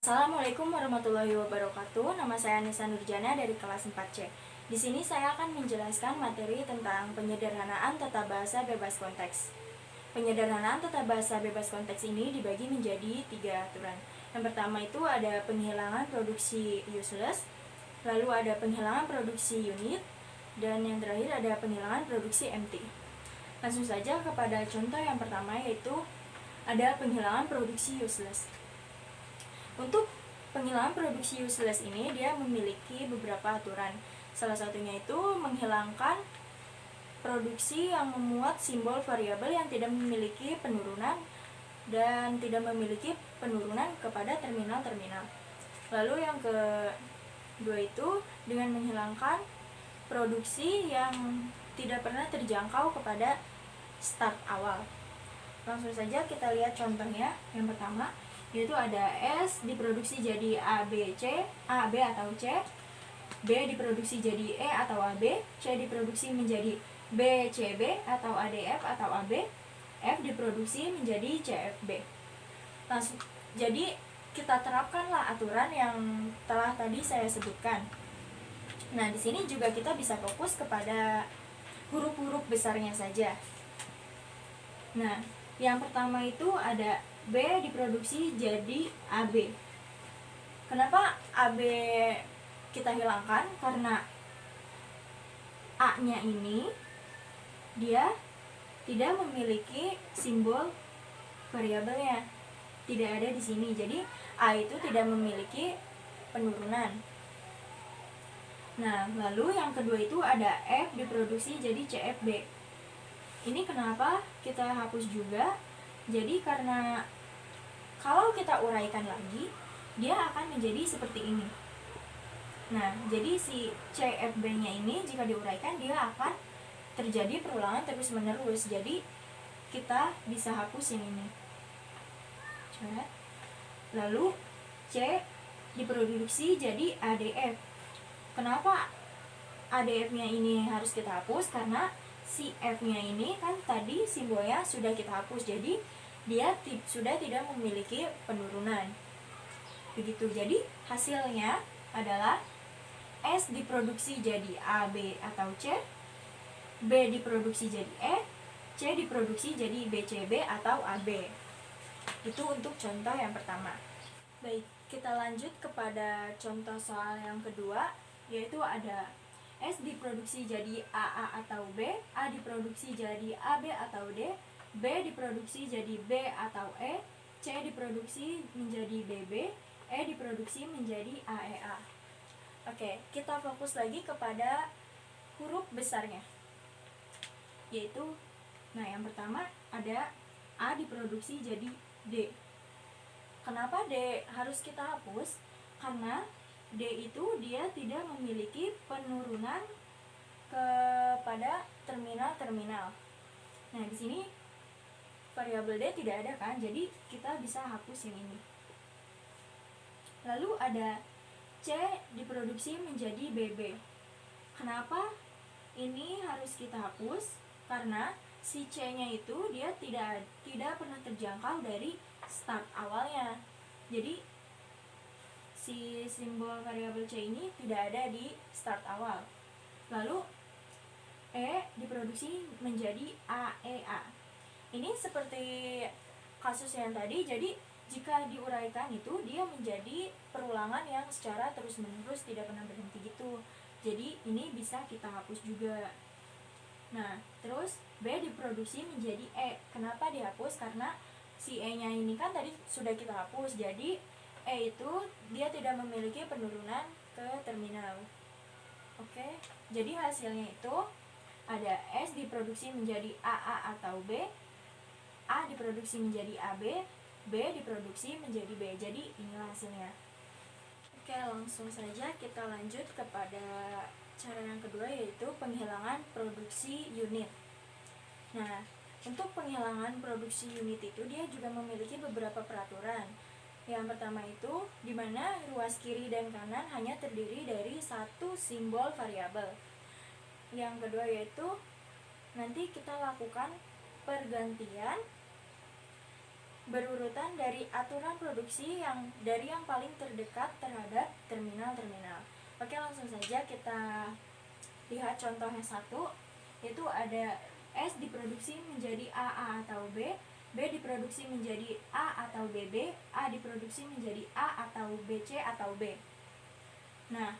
Assalamualaikum warahmatullahi wabarakatuh. Nama saya Nisa Nurjana dari kelas 4C. Di sini saya akan menjelaskan materi tentang penyederhanaan tata bahasa bebas konteks. Penyederhanaan tata bahasa bebas konteks ini dibagi menjadi 3 aturan. Yang pertama itu ada penghilangan produksi useless, lalu ada penghilangan produksi unit, dan yang terakhir ada penghilangan produksi empty. Langsung saja kepada contoh yang pertama, yaitu ada penghilangan produksi useless. Untuk penghilangan produksi useless ini dia memiliki beberapa aturan. Salah satunya itu menghilangkan produksi yang memuat simbol variabel yang tidak memiliki penurunan dan tidak memiliki penurunan kepada terminal-terminal. Lalu yang kedua itu dengan menghilangkan produksi yang tidak pernah terjangkau kepada start awal. Langsung saja kita lihat contohnya. Yang pertama yaitu ada S diproduksi jadi A, B, C, A, B atau C, B diproduksi jadi E atau AB, C diproduksi menjadi B, C, B atau ADF atau AB, F diproduksi menjadi CFB. Langsung, jadi kita terapkanlah aturan yang telah tadi saya sebutkan. Nah, di sini juga kita bisa fokus kepada huruf-huruf besarnya saja. Nah, yang pertama itu ada B diproduksi jadi AB. Kenapa AB kita hilangkan? Karena A-nya ini dia tidak memiliki simbol variabelnya, tidak ada di sini. Jadi A itu tidak memiliki penurunan. Nah, lalu yang kedua itu ada F diproduksi jadi CFB. Ini kenapa kita hapus juga? Jadi karena kalau kita uraikan lagi, dia akan menjadi seperti ini. Nah, jadi si CFB-nya ini jika diuraikan dia akan terjadi perulangan terus-menerus. Jadi kita bisa hapus yang ini. Lalu C diproduksi jadi ADF. Kenapa ADF-nya ini harus kita hapus? Karena si F-nya ini kan tadi simbolnya sudah kita hapus. Jadi dia sudah tidak memiliki penurunan. Begitu. Jadi hasilnya adalah S diproduksi jadi A, B atau C, B diproduksi jadi E, C diproduksi jadi B, C, B atau AB. Itu untuk contoh yang pertama. Baik, kita lanjut kepada contoh soal yang kedua, yaitu ada S diproduksi jadi AA atau B, A diproduksi jadi AB atau D, B diproduksi jadi B atau E, C diproduksi menjadi BB, E diproduksi menjadi AEA. Oke, kita fokus lagi kepada huruf besarnya. Yaitu, nah yang pertama ada A diproduksi jadi D. Kenapa D harus kita hapus? Karena D itu dia tidak memiliki penurunan kepada terminal-terminal. Nah, di sini variabel D tidak ada kan, jadi kita bisa hapus yang ini. Lalu ada C diproduksi menjadi BB. Kenapa ini harus kita hapus? Karena si C-nya itu dia tidak pernah terjangkau dari start awalnya. Jadi si simbol variabel C ini tidak ada di start awal. Lalu E diproduksi menjadi AEA. Ini seperti kasus yang tadi, jadi jika diuraikan itu dia menjadi perulangan yang secara terus-menerus tidak pernah berhenti gitu. Jadi ini bisa kita hapus juga. Nah, terus B diproduksi menjadi E. Kenapa dihapus? Karena si E-nya ini kan tadi sudah kita hapus. Jadi E itu dia tidak memiliki penurunan ke terminal. Oke, jadi hasilnya itu ada S diproduksi menjadi AA atau B, A diproduksi menjadi AB, B diproduksi menjadi B. Jadi inilah hasilnya. Oke, langsung saja kita lanjut kepada cara yang kedua, yaitu penghilangan produksi unit. Nah, untuk penghilangan produksi unit itu dia juga memiliki beberapa peraturan. Yang pertama itu di mana ruas kiri dan kanan hanya terdiri dari satu simbol variabel. Yang kedua yaitu nanti kita lakukan pergantian berurutan dari aturan produksi dari yang paling terdekat terhadap terminal-terminal. Oke, langsung saja kita lihat contoh yang satu, yaitu ada S diproduksi menjadi AA atau B, B diproduksi menjadi A atau BB, A diproduksi menjadi A atau BC atau B. Nah,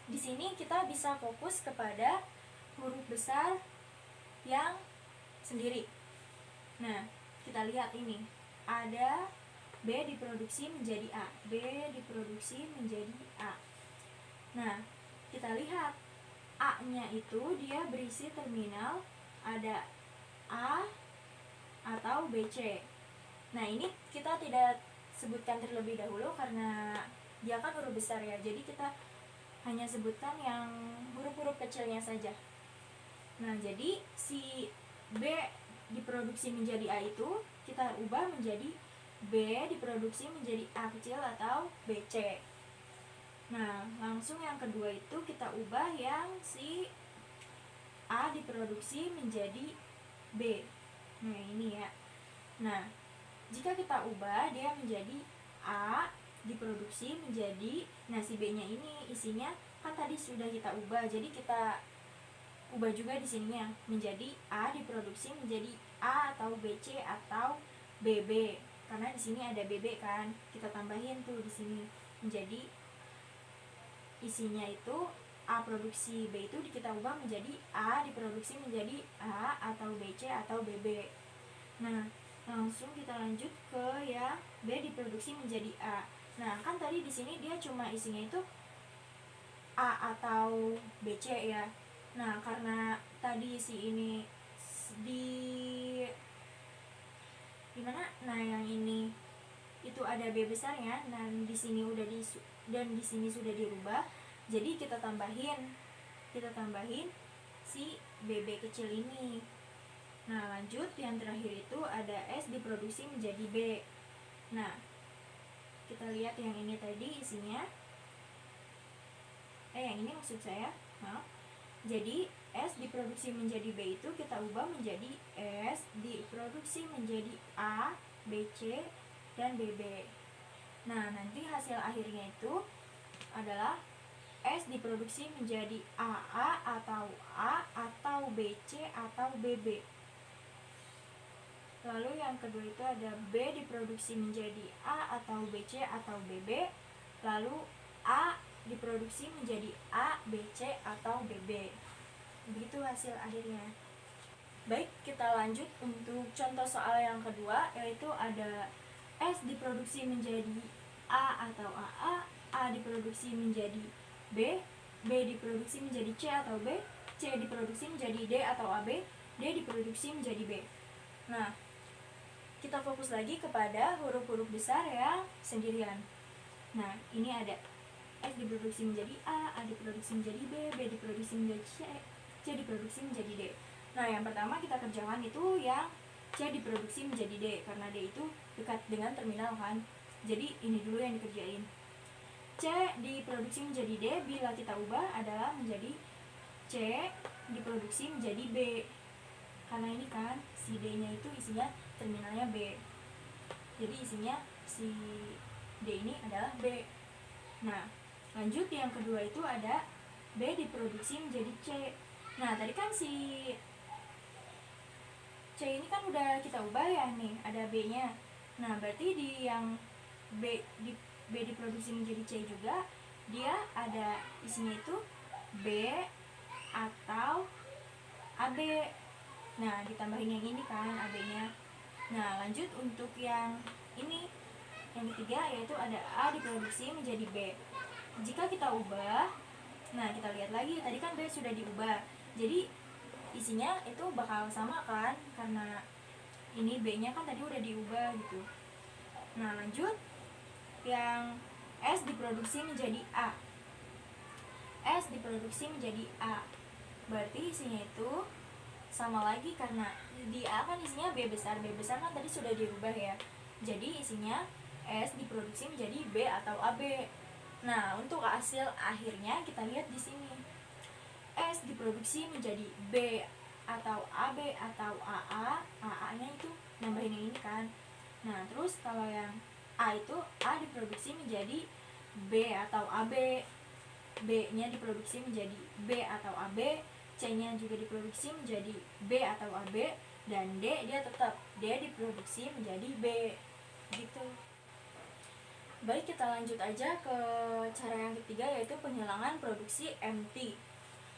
di sini kita bisa fokus kepada huruf besar yang sendiri. Nah, kita lihat ini, ada B diproduksi menjadi A, B diproduksi menjadi A. Nah, kita lihat A-nya itu dia berisi terminal ada A atau BC. Nah, ini kita tidak sebutkan terlebih dahulu karena dia kan huruf besar ya, jadi kita hanya sebutkan yang huruf-huruf kecilnya saja. Nah, jadi si B diproduksi menjadi A itu kita ubah menjadi B diproduksi menjadi A kecil atau BC. Nah, langsung yang kedua itu kita ubah yang si A diproduksi menjadi B. Nah, ini ya. Nah, jika kita ubah dia menjadi A diproduksi menjadi, nah si B-nya ini isinya kan tadi sudah kita ubah, jadi kita ubah juga di sininya menjadi A diproduksi menjadi A atau BC atau BB. Karena di sini ada BB kan, kita tambahin tuh di sini menjadi isinya itu A produksi B itu kita ubah menjadi A diproduksi menjadi A atau BC atau BB. Nah, langsung kita lanjut ke yang B diproduksi menjadi A. Nah, kan tadi di sini dia cuma isinya itu A atau BC ya. Nah, karena tadi si ini di mana? Nah, yang ini itu ada B besarnya, dan di sini sudah dirubah. Jadi kita tambahin si BB kecil ini. Nah, lanjut yang terakhir itu ada S diproduksi menjadi B. Nah, kita lihat yang ini tadi isinya yang ini maksud saya, maaf. Jadi S diproduksi menjadi B itu kita ubah menjadi S diproduksi menjadi A, BC, dan BB. Nah, nanti hasil akhirnya itu adalah S diproduksi menjadi AA atau A atau BC atau BB. Lalu yang kedua itu ada B diproduksi menjadi A atau BC atau BB. Lalu A diproduksi menjadi A, BC, atau BB. Begitu hasil akhirnya. Baik, kita lanjut untuk contoh soal yang kedua, yaitu ada S diproduksi menjadi A atau AA, A diproduksi menjadi B, B diproduksi menjadi C atau B, C diproduksi menjadi D atau AB, D diproduksi menjadi B. Nah, kita fokus lagi kepada huruf-huruf besar yang sendirian. Nah, ini ada S diproduksi menjadi A diproduksi menjadi B, B diproduksi menjadi C, C diproduksi menjadi D. Nah, yang pertama kita kerjakan itu yang C diproduksi menjadi D, karena D itu dekat dengan terminal kan. Jadi ini dulu yang dikerjain. C diproduksi menjadi D bila kita ubah adalah menjadi C diproduksi menjadi B. Karena ini kan si D-nya itu isinya terminalnya B. Jadi isinya si D ini adalah B. Nah, lanjut yang kedua itu ada B diproduksi menjadi C. Nah, tadi kan si C ini kan udah kita ubah ya nih, ada B-nya. Nah, berarti di yang B diproduksi menjadi C juga, dia ada isinya itu B atau AB. Nah, ditambahin yang ini kan AB-nya. Nah, lanjut untuk yang ini, yang ketiga yaitu ada A diproduksi menjadi B. Jika kita ubah, nah kita lihat lagi, tadi kan B sudah diubah, jadi isinya itu bakal sama kan, karena ini B-nya kan tadi udah diubah gitu. Nah, lanjut yang S diproduksi menjadi A. S diproduksi menjadi A, berarti isinya itu sama lagi, karena di A kan isinya B besar kan tadi sudah dirubah ya. Jadi isinya S diproduksi menjadi B atau AB. Nah, untuk hasil akhirnya kita lihat di sini. S diproduksi menjadi B atau AB atau AA. AA-nya itu nambahin yang ini kan. Nah, terus kalau yang A itu A diproduksi menjadi B atau AB, B-nya diproduksi menjadi B atau AB, C-nya juga diproduksi menjadi B atau AB, dan D dia tetap D diproduksi menjadi B. Gitu. Baik, kita lanjut aja ke cara yang ketiga, yaitu penghilangan produksi MT.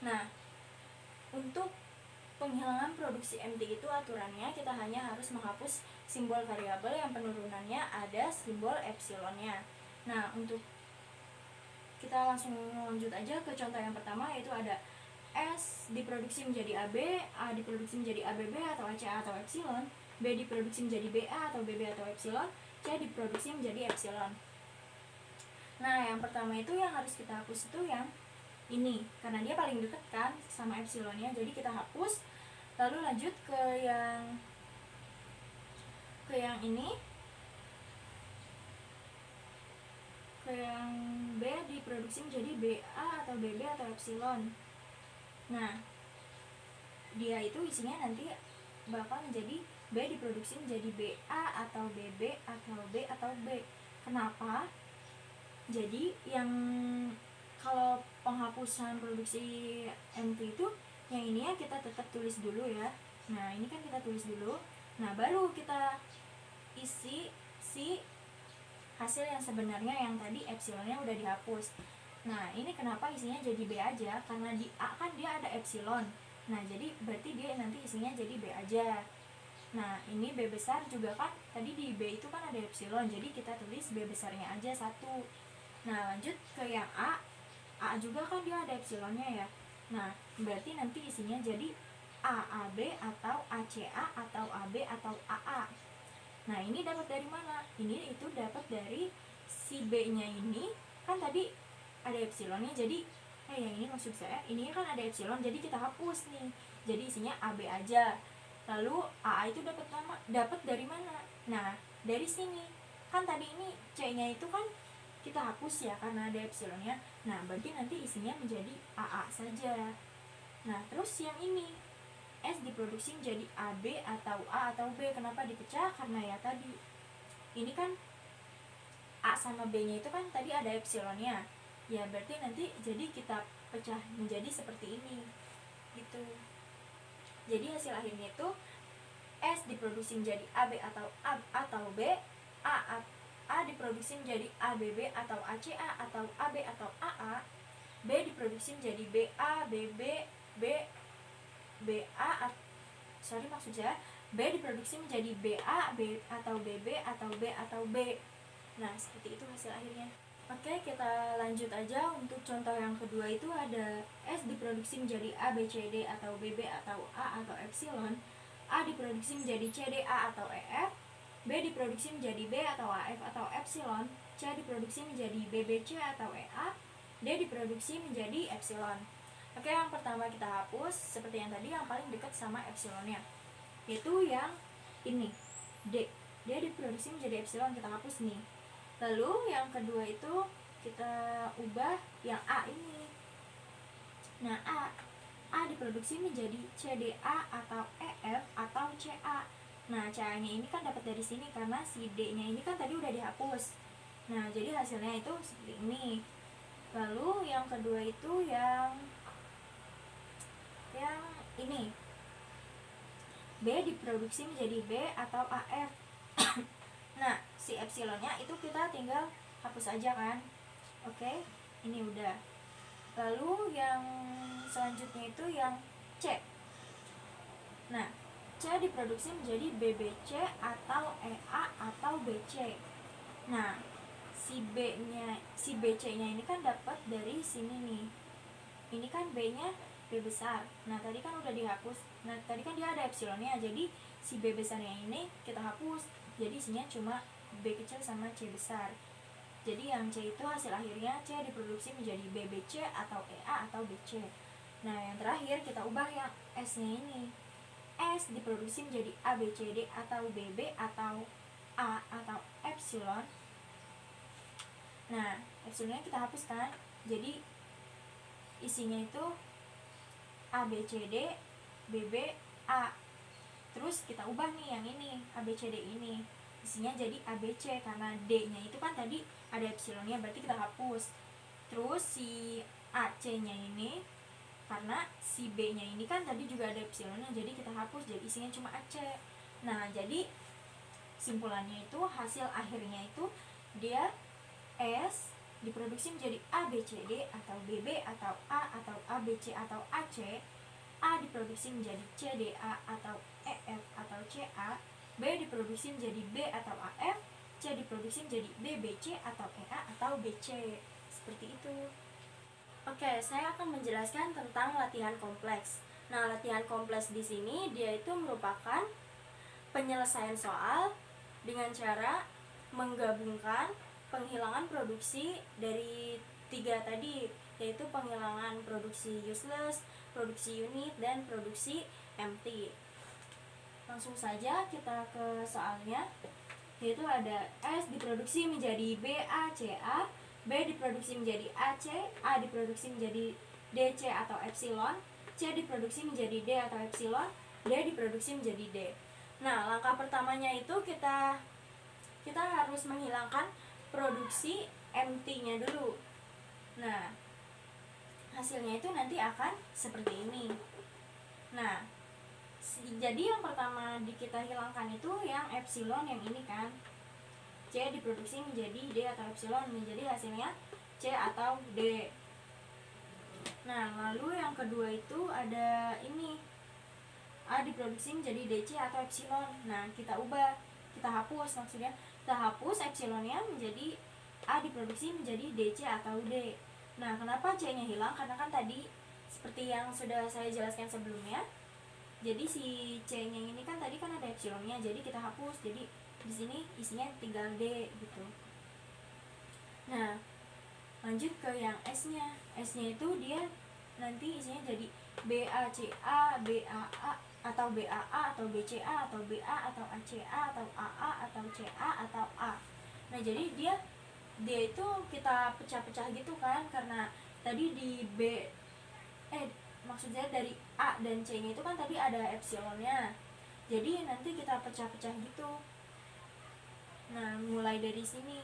Nah, untuk penghilangan produksi MT itu aturannya kita hanya harus menghapus simbol variabel yang penurunannya ada simbol epsilonnya. Nah, untuk kita langsung lanjut aja ke contoh yang pertama, yaitu ada S diproduksi menjadi AB, A diproduksi menjadi ABB atau ACA atau epsilon, B diproduksi menjadi BA atau BB atau epsilon, C diproduksi menjadi epsilon. Nah, yang pertama itu yang harus kita hapus itu yang ini, karena dia paling dekat kan sama epsilonnya, jadi kita hapus. Lalu lanjut ke yang ini, ke yang B diproduksi menjadi BA atau BB atau epsilon. Nah, dia itu isinya nanti bakal menjadi B diproduksi menjadi BA atau BB atau B atau B. Kenapa? Jadi yang kalau penghapusan produksi MT itu yang ini ya kita tetap tulis dulu ya. Nah, ini kan kita tulis dulu. Nah, baru kita isi si hasil yang sebenarnya yang tadi epsilonnya udah dihapus. Nah, ini kenapa isinya jadi B aja? Karena di A kan dia ada epsilon. Nah, jadi berarti dia nanti isinya jadi B aja. Nah, ini B besar juga kan tadi di B itu kan ada epsilon, jadi kita tulis B besarnya aja 1. Nah, lanjut ke yang A. A juga kan dia ada epsilonnya ya. Nah, berarti nanti isinya jadi AAB atau ACA atau AB atau AA. Nah, ini dapat dari mana? Ini itu dapat dari si B-nya ini kan tadi ada epsilonnya, jadi yang ini maksud saya, ini kan ada epsilon, jadi kita hapus nih. Jadi isinya AB aja. Lalu AA itu dapat dari mana? Nah, dari sini. Kan tadi ini C-nya itu kan kita hapus ya karena ada epsilonnya. Nah, berarti nanti isinya menjadi AA saja. Nah, terus yang ini S diproduksi menjadi AB atau A atau B. Kenapa dipecah? Karena ya tadi ini kan A sama B nya itu kan tadi ada epsilonnya. Ya berarti nanti jadi kita pecah menjadi seperti ini gitu. Jadi hasil akhirnya itu S diproduksi menjadi AB atau A atau B, A diproduksi menjadi ABB atau ACA atau AB atau AA, B diproduksi menjadi BA, BB, maksudnya B diproduksi menjadi BA, B atau BB atau B atau B. Nah, seperti itu hasil akhirnya. Oke, kita lanjut aja. Untuk contoh yang kedua itu ada S diproduksi menjadi A, B, C, D atau BB atau A atau epsilon, A diproduksi menjadi C, D, A atau EF, B diproduksi menjadi B atau AF atau epsilon, C diproduksi menjadi BBC atau EA, D diproduksi menjadi epsilon. Oke, yang pertama kita hapus seperti yang tadi, yang paling dekat sama epsilonnya, yaitu yang ini D. D diproduksi menjadi epsilon, kita hapus nih. Lalu yang kedua itu kita ubah yang A ini. Nah, A diproduksi menjadi CDA atau EF atau CA. Nah, CA-nya ini kan dapat dari sini karena si D-nya ini kan tadi udah dihapus. Nah, jadi hasilnya itu seperti ini. Lalu yang kedua itu yang ini. B diproduksi menjadi B atau AF. Nah, si epsilonnya itu kita tinggal hapus aja kan. Oke, ini udah. Lalu yang selanjutnya itu yang C. Nah, C diproduksi menjadi BBC atau EA atau BC. Nah, si BC-nya ini kan dapat dari sini nih. Ini kan B-nya B besar. Nah, tadi kan udah dihapus. Nah, tadi kan dia ada epsilonnya, jadi si B besarnya ini kita hapus. Jadi isinya cuma B kecil sama C besar. Jadi yang C itu hasil akhirnya C diproduksi menjadi BBC atau EA atau BC. Nah, yang terakhir kita ubah yang S-nya ini. S diproduksi menjadi ABCD atau BB atau A atau epsilon. Nah, epsilonnya kita hapuskan. Jadi isinya itu ABCD, BB, A. Terus kita ubah nih yang ini, ABCD ini. isinya jadi ABC, karena D-nya itu kan tadi ada epsilonnya, berarti kita hapus. Terus si AC-nya ini, karena si B-nya ini kan tadi juga ada epsilonnya, jadi kita hapus, jadi isinya cuma AC. Nah, jadi simpulannya itu, hasil akhirnya itu dia S diproduksi menjadi ABCD atau BB atau A atau ABC atau AC. A diproduksi menjadi CDA atau EF atau CA. B diproduksi menjadi B atau AF. C diproduksi menjadi BBC atau EA atau BC. Seperti itu. Oke, saya akan menjelaskan tentang latihan kompleks. Nah, latihan kompleks di sini dia itu merupakan penyelesaian soal dengan cara menggabungkan penghilangan produksi dari 3 tadi, yaitu penghilangan produksi useless, produksi unit, dan produksi empty. Langsung saja kita ke soalnya, yaitu ada S diproduksi menjadi BACA, B diproduksi menjadi AC, A diproduksi menjadi DC atau epsilon, C diproduksi menjadi D atau epsilon, D diproduksi menjadi D. Nah, langkah pertamanya itu kita harus menghilangkan produksi empty-nya dulu. Nah, hasilnya itu nanti akan seperti ini. Nah, jadi yang pertama kita hilangkan itu yang epsilon yang ini kan. C diproduksi menjadi D atau epsilon, menjadi hasilnya C atau D. Nah, lalu yang kedua itu ada ini, A diproduksi menjadi DC atau epsilon. Nah, kita ubah, kita hapus, maksudnya kita hapus epsilonnya menjadi A diproduksi menjadi DC atau D. Nah, kenapa C-nya hilang? Karena kan tadi seperti yang sudah saya jelaskan sebelumnya, jadi si C-nya ini kan tadi kan ada epsilonnya, jadi kita hapus, jadi di sini isinya tinggal D gitu. Nah, lanjut ke yang S-nya. S-nya itu dia nanti isinya jadi BACA, BAA atau BAA atau BCA atau BA atau ACA atau AA atau CA atau A. Nah, jadi dia itu kita pecah-pecah gitu kan, karena tadi di maksudnya dari A dan C nya itu kan tadi ada epsilonnya, jadi nanti kita pecah-pecah gitu. Nah, mulai dari sini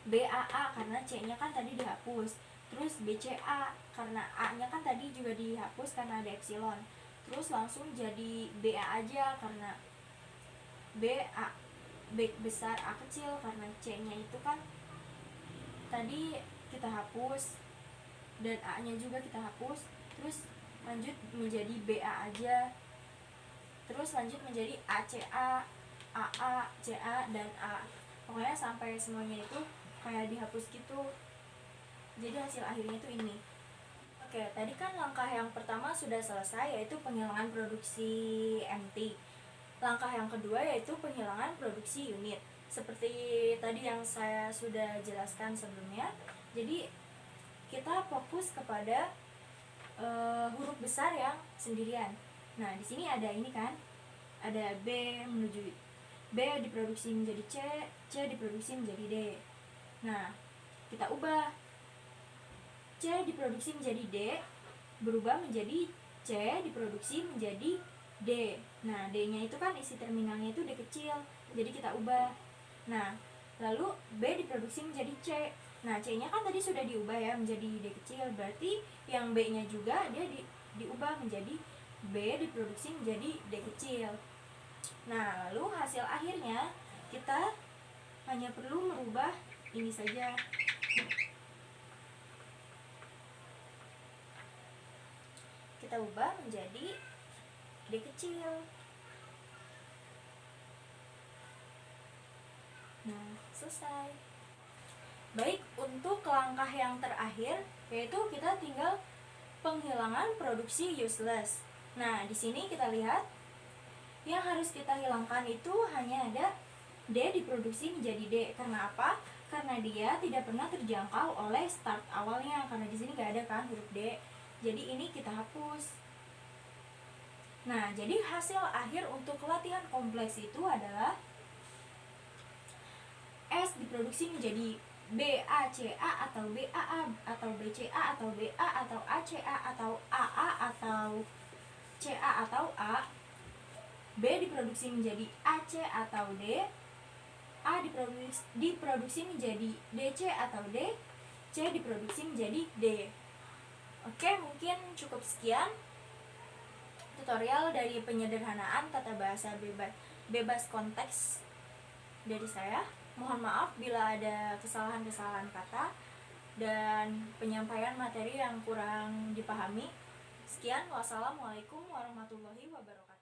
BAA karena C nya kan tadi dihapus, terus BCA karena A nya kan tadi juga dihapus karena ada epsilon, terus langsung jadi BA aja karena B besar A kecil, karena C nya itu kan tadi kita hapus dan A nya juga kita hapus, terus lanjut menjadi BA aja, terus lanjut menjadi ACA, AA, CA, dan A. Pokoknya sampai semuanya itu kayak dihapus gitu, jadi hasil akhirnya itu ini. Oke, tadi kan langkah yang pertama sudah selesai, yaitu penghilangan produksi empty. Langkah yang kedua yaitu penghilangan produksi unit. Seperti tadi yang saya sudah jelaskan sebelumnya, jadi kita fokus kepada huruf besar yang sendirian. Nah, di sini ada ini kan, ada B menuju B diproduksi menjadi C, C diproduksi menjadi D. Nah, kita ubah, C diproduksi menjadi D berubah menjadi C diproduksi menjadi D. Nah, D-nya itu kan isi terminalnya itu D kecil, jadi kita ubah. Nah, lalu B diproduksi menjadi C. Nah, C-nya kan tadi sudah diubah ya menjadi D kecil, berarti yang B-nya juga dia diubah menjadi B diproduksi menjadi D kecil. Nah, lalu hasil akhirnya kita hanya perlu merubah ini saja. Kita ubah menjadi D kecil. Nah, selesai. Baik, untuk langkah yang terakhir yaitu kita tinggal penghilangan produksi useless. Nah, di sini kita lihat yang harus kita hilangkan itu hanya ada D diproduksi menjadi D. Karena apa? Karena dia tidak pernah terjangkau oleh start awalnya, karena di sini nggak ada kan huruf D. Jadi ini kita hapus. Nah, jadi hasil akhir untuk latihan kompleks itu adalah S diproduksi menjadi BACA atau BAA atau BCA atau BA atau ACA atau AA atau CA atau A. B diproduksi menjadi AC atau D, A diproduksi menjadi DC atau D, C diproduksi menjadi D. Oke, mungkin cukup sekian tutorial dari penyederhanaan tata bahasa bebas konteks dari saya. Mohon maaf bila ada kesalahan-kesalahan kata dan penyampaian materi yang kurang dipahami. Sekian, wassalamualaikum warahmatullahi wabarakatuh.